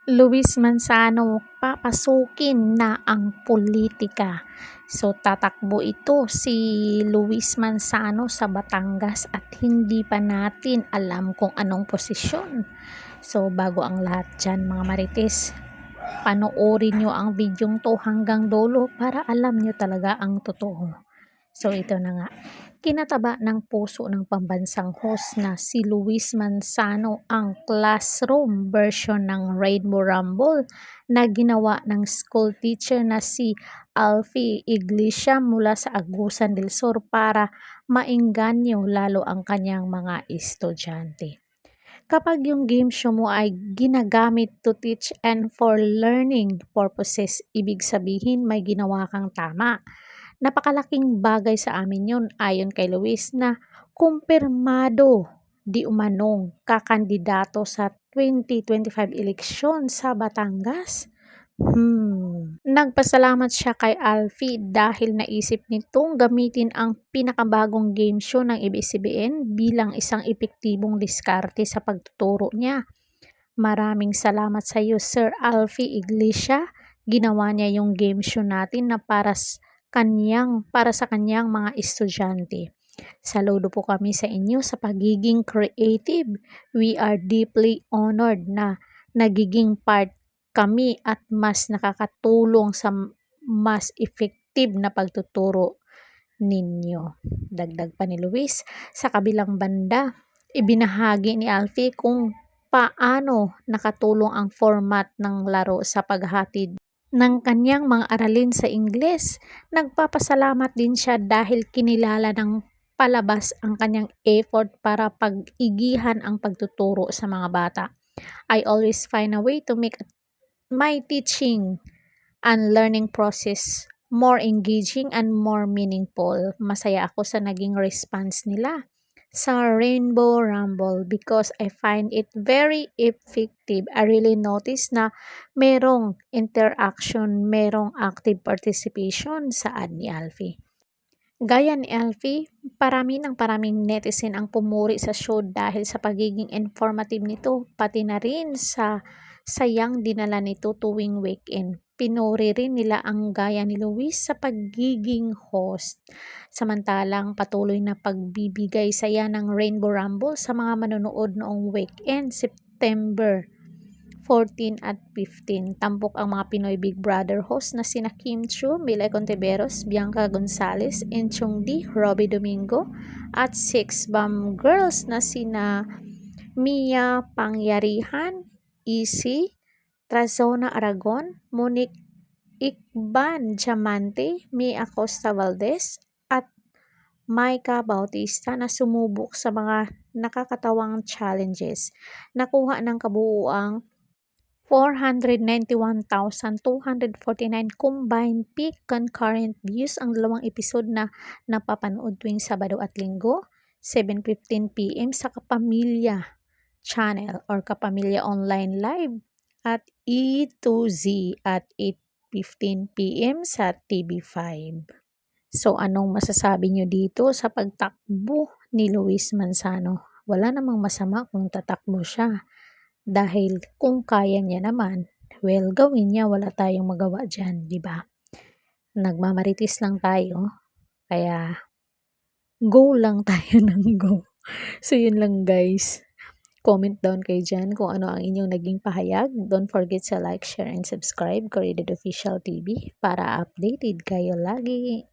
Luis Manzano, papasukin na ang politika. So tatakbo ito si Luis Manzano sa Batangas at hindi pa natin alam kung anong posisyon. So bago ang lahat dyan mga marites, panoorin nyo ang videong to hanggang dulo para alam nyo talaga ang totoo. So ito na nga, kinataba ng puso ng pambansang host na si Luis Manzano ang classroom version ng Rainbow Rumble na ginawa ng school teacher na si Alfie Iglesia mula sa Agusan del Sur para maengganyo lalo ang kanyang mga estudyante. Kapag yung game show mo ay ginagamit to teach and for learning purposes, ibig sabihin may ginawa kang tama. Napakalaking bagay sa amin yun ayon kay Luis na kumpirmado di umanong kakandidato sa 2025 eleksyon sa Batangas. Nagpasalamat siya kay Alfie dahil naisip nitong gamitin ang pinakabagong game show ng ABS-CBN bilang isang epektibong diskarte sa pagtuturo niya. Maraming salamat sa iyo, Sir Alfie Iglesia. Ginawa niya yung game show natin na para sa kanyang mga estudyante. Saludo po kami sa inyo sa pagiging creative. We are deeply honored na nagiging part kami at mas nakakatulong sa mas effective na pagtuturo ninyo. Dagdag pa ni Luis, sa kabilang banda, ibinahagi ni Alfie kung paano nakatulong ang format ng laro sa paghatid ng kanyang mga aralin sa Ingles. Nagpapasalamat din siya dahil kinilala ng palabas ang kanyang effort para pag-igihan ang pagtuturo sa mga bata. I always find a way to make my teaching and learning process more engaging and more meaningful. Masaya ako sa naging response nila sa Rainbow Rumble because I find it very effective. I really notice na merong interaction, merong active participation sa ad ni Alfie. Gaya ni Alfie, paraming netizen ang pumuri sa show dahil sa pagiging informative nito, pati na rin sa sayang dinala nito tuwing weekend. Pinuri rin nila ang gaya ni Luis sa pagiging host. Samantalang patuloy na pagbibigay saya ng Rainbow Rumble sa mga manonood noong weekend, September 14 at 15. Tampok ang mga Pinoy Big Brother host na sina Kim Chu, Mila Contiveros, Bianca Gonzalez, Enchong Di, Robbie Domingo at Six Bomb Girls na sina Mia Pangyarihan, Easy, Trazona Aragon, Monique Ikban Diamante, Mia Costa Valdez at Maika Bautista na sumubok sa mga nakakatawang challenges. Nakuha ng kabuuang 491,249 combined peak concurrent views ang dalawang episode na napapanood tuwing Sabado at Linggo, 7:15 PM sa Kapamilya Channel or Kapamilya Online Live at E2Z at 8:15 PM sa TV5. So anong masasabi nyo dito sa pagtakbo ni Luis Manzano? Wala namang masama kung tatakbo siya. Dahil kung kaya niya naman, well, gawin niya, wala tayong magawa dyan, di ba? Nagmamaritis lang tayo, kaya go lang tayo ng go. So, yun lang guys. Comment down kayo dyan kung ano ang inyong naging pahayag. Don't forget to like, share, and subscribe Coridad Official TV para updated kayo lagi.